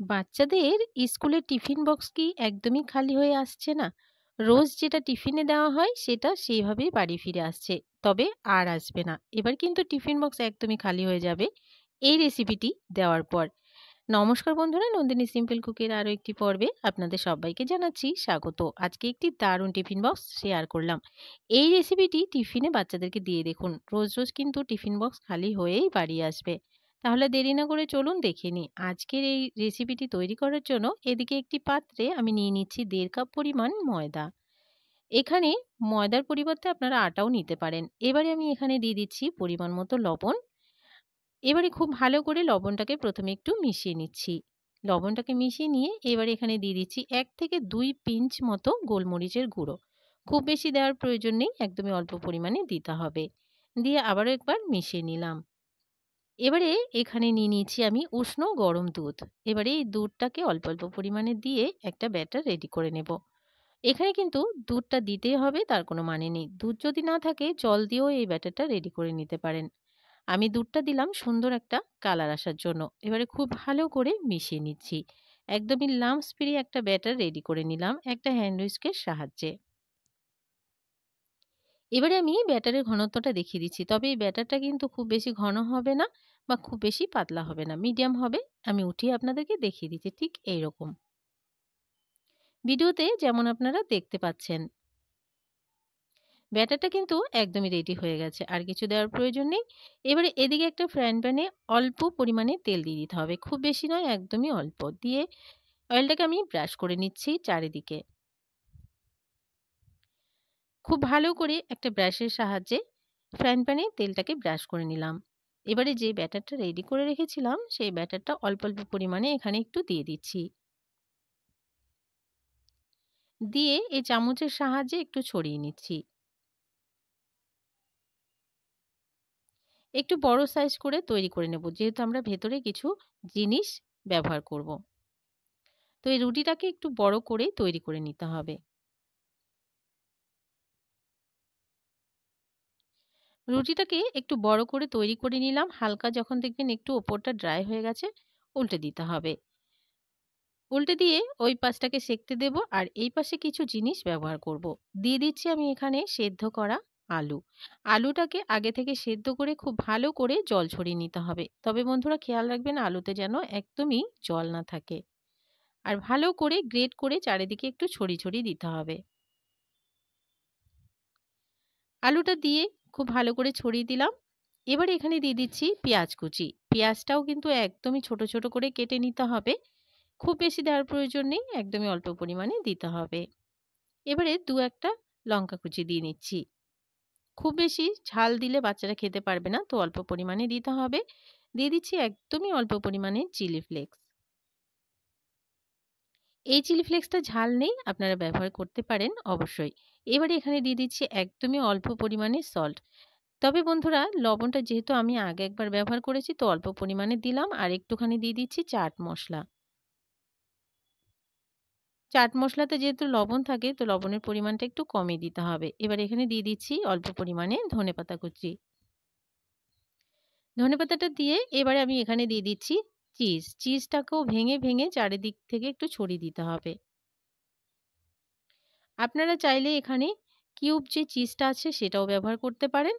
বাচ্চাদের স্কুলের tiffin box কি একদমই খালি হয়ে আসছে না? রোজ যেটা টিফিনে দেওয়া হয় সেটা সেইভাবেই বাড়ি ফিরে আসছে। তবে আর আসবে না। এবার কিন্তু টিফিন বক্স একদমই খালি হয়ে যাবে এই রেসিপিটি দেওয়ার পর। নমস্কার বন্ধুরা, নন্দিনী সিম্পল কুকের আরো একটি পর্বে আপনাদের সবাইকে জানাচ্ছি স্বাগত। আজকে একটি দারুণ টিফিন বক্স শেয়ার করলাম। এই রেসিপিটি টিফিনে বাচ্চাদেরকে দিয়ে দেখুন। রোজ রোজ কিন্তু টিফিন বক্স খালি হয়েই বাড়ি আসবে। তাহলে দেরি না করে চলুন দেখে নিই আজকের এই রেসিপিটি তৈরি করার জন্য। এদিকে একটি পাত্রে আমি নিয়ে নিচ্ছি ১.৫ কাপ পরিমাণ ময়দা। এখানে ময়দার পরিবর্তে আপনারা আটাও নিতে পারেন। এবারে আমি এখানে দিয়ে দিচ্ছি পরিমাণ মতো লবণ। এবারে খুব ভালো করে লবণটাকে প্রথমে একটু মিশিয়ে নিচ্ছি। লবণটাকে মিশিয়ে নিয়ে এবারে এখানে দিয়ে দিচ্ছি ১ থেকে ২ পিঞ্চ মতো গোলমরিচের গুঁড়ো। খুব বেশি দেওয়ার প্রয়োজন নেই, একদমই অল্প পরিমাণে দিতে হবে। দিয়ে আবারও একবার মিশিয়ে নিলাম। এবারে এখানে নিয়ে নিয়েছি আমি উষ্ণ গরম দুধ। এবারে এই দুধটাকে অল্প অল্প পরিমাণে দিয়ে একটা ব্যাটার রেডি করে নেব। এখানে কিন্তু দুধটা দিতেই হবে তার কোনো মানে নেই। দুধ যদি না থাকে জল দিয়েও এই ব্যাটারটা রেডি করে নিতে পারেন। আমি দুধটা দিলাম সুন্দর একটা কালার আসার জন্য। এবারে খুব ভালো করে মিশিয়ে নিচ্ছি। একদমই লাম্পস ফ্রি একটা ব্যাটার রেডি করে নিলাম একটা হ্যান্ড হুইস্কের সাহায্যে। এবারে আমি ব্যাটারের ঘনত্বটা দেখিয়ে দিচ্ছি। তবে এই ব্যাটারটা কিন্তু খুব বেশি ঘন হবে না বা খুব বেশি পাতলা হবে না। মিডিয়াম হবে। আমি উঠিয়ে আপনাদেরকে দেখিয়ে দিচ্ছি ঠিক এইরকম। ভিডিওতে যেমন আপনারা দেখতে পাচ্ছেন। ব্যাটারটা কিন্তু একদমই রেডি হয়ে গেছে। আর কিছু দেওয়ার প্রয়োজন নেই। এবারে এদিকে একটা ফ্রাইং প্যানে অল্প পরিমাণে তেল দিয়ে দিতে হবে। খুব বেশি নয়, একদমই অল্প। দিয়ে অয়েলটাকে আমি ব্রাশ করে নিচ্ছি চারিদিকে। খুব ভালো করে একটা ব্রাশের সাহায্যে ফ্রাইং প্যানে তেলটাকে ব্রাশ করে নিলাম। এবারে যে ব্যাটারটা রেডি করে রেখেছিলাম সেই ব্যাটারটা অল্প অল্প পরিমাণে এখানে একটু দিয়ে দিচ্ছি। দিয়ে এই চামচের সাহায্যে একটু ছড়িয়ে নিচ্ছি। একটু বড় সাইজ করে তৈরি করে নেব, যেহেতু আমরা ভেতরে কিছু জিনিস ব্যবহার করব। তো এই রুটিটাকে একটু বড় করে তৈরি করে নিতে হবে। রুটিটাকে একটু বড় করে তৈরি করে নিলাম। হালকা যখন দেখবেন একটু ওপরটা ড্রাই হয়ে গেছে, উল্টে দিতে হবে। উল্টে দিয়ে ওই পাশটাকে সেঁকতে দেব আর এই পাশে কিছু জিনিস ব্যবহার করব। দিয়ে দিচ্ছি আমি এখানে সেদ্ধ করা আলু। আলুটাকে আগে থেকে সেদ্ধ করে খুব ভালো করে জল ছড়িয়ে নিতে হবে। তবে বন্ধুরা খেয়াল রাখবেন আলুতে যেন একদমই জল না থাকে। আর ভালো করে গ্রেট করে চারিদিকে একটু ছড়িয়ে ছড়িয়ে দিতে হবে। আলুটা দিয়ে খুব ভালো করে ছড়িয়ে দিলাম। এবারে এখানে দিয়ে দিচ্ছি পেঁয়াজ কুচি। পেঁয়াজটাও কিন্তু একদমই ছোট ছোট করে কেটে নিতে হবে। খুব বেশি দেওয়ার প্রয়োজন নেই, একদমই অল্প পরিমাণে দিতে হবে। এবারে ২-১ টা লঙ্কা কুচি দিয়ে নিচ্ছি। খুব বেশি ঝাল দিলে বাচ্চারা খেতে পারবে না, তো অল্প পরিমাণে দিতে হবে। দিয়ে দিচ্ছি একদমই অল্প পরিমাণে চিলি ফ্লেক্স। এই চিলি ফ্লেক্সটা ঝাল নেই, আপনারা ব্যবহার করতে পারেন অবশ্যই। এবারে এখানে দিয়ে দিচ্ছি একদমই অল্প পরিমাণে সল্ট। তবে বন্ধুরা লবণটা যেহেতু আমি আগে একবার ব্যবহার করেছি তো অল্প পরিমাণে দিলাম আর একটুখানি দিয়ে দিচ্ছি চাট মসলা। চাট মসলাতে যেহেতু লবণ থাকে তো লবণের পরিমাণটা একটু কমই দিতে হবে। এবার এখানে দিয়ে দিচ্ছি অল্প পরিমাণে ধনেপাতা কুচি। ধনেপাতাটা দিয়ে এবারে আমি এখানে দিয়ে দিচ্ছি চিজ। চিজটাকেও ভেঙে ভেঙে চারিদিক থেকে একটু ছড়িয়ে দিতে হবে। আপনারা চাইলে এখানে কিউব যে চিজটা আছে সেটাও ব্যবহার করতে পারেন।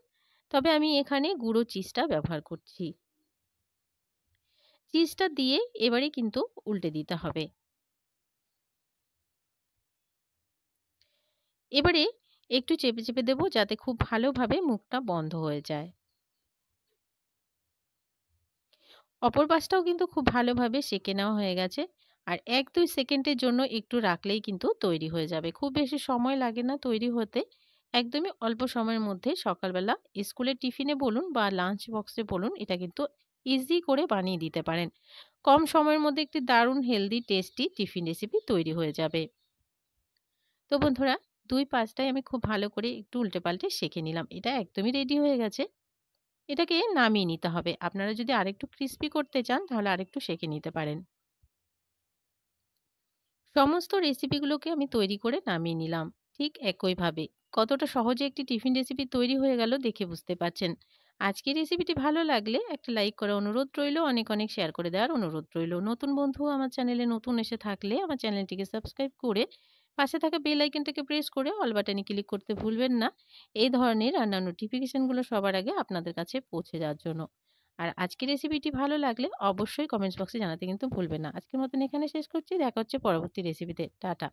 তবে আমি এখানে গুঁড়ো চিজটা ব্যবহার করছি। চিজটা দিয়ে এবারে কিন্তু উল্টে দিতে হবে। এবারে একটু চেপে চেপে দেবো যাতে খুব ভালোভাবে মুখটা বন্ধ হয়ে যায়। অপর পাশটাও কিন্তু খুব ভালোভাবে সেঁকে নেওয়া হয়ে গেছে। আর ১-২ সেকেন্ডের জন্য একটু রাখলেই কিন্তু তৈরি হয়ে যাবে। খুব বেশি সময় লাগে না তৈরি হতে। একদমই অল্প সময়ের মধ্যে সকালবেলা স্কুলের টিফিনে বলুন বা লাঞ্চ বক্সে বলুন এটা কিন্তু ইজি করে বানিয়ে দিতে পারেন। কম সময়ের মধ্যে একটি দারুণ হেলদি টেস্টি টিফিন রেসিপি তৈরি হয়ে যাবে। তো বন্ধুরা ২ পাশটাই আমি খুব ভালো করে একটু উল্টে পাল্টে সেঁকে নিলাম। এটা একদমই রেডি হয়ে গেছে। এটাকে নামিয়ে নিতে হবে। আপনারা যদি আরেকটু ক্রিস্পি করতে চান তাহলে আরেকটু সেঁকে নিতে পারেন। সমস্ত রেসিপিগুলোকে আমি তৈরি করে নামিয়ে নিলাম। ঠিক একইভাবে। কতটা সহজে একটি টিফিন রেসিপি তৈরি হয়ে গেল দেখে বুঝতে পারছেন। আজকের রেসিপিটি ভালো লাগলে একটা লাইক করার অনুরোধ রইলো। অনেক, অনেক শেয়ার করে দেওয়ার অনুরোধ রইলো। নতুন বন্ধু আমার চ্যানেলে নতুন এসে থাকলে আমার চ্যানেলটিকে সাবস্ক্রাইব করে পাশে থাকা বেল আইকনটাকে প্রেস করে অল বাটনে ক্লিক করতে ভুলবেন না। এই ধরনের রান্নার নোটিফিকেশনগুলো সবার আগে আপনাদের কাছে পৌঁছে যাওয়ার জন্য। আর আজকের রেসিপিটি ভালো লাগলে অবশ্যই কমেন্টস বক্সে জানাতে কিন্তু ভুলবেন না। আজকের মতন এখানে শেষ করছি। দেখা হচ্ছে পরবর্তী রেসিপিতে। টাটা।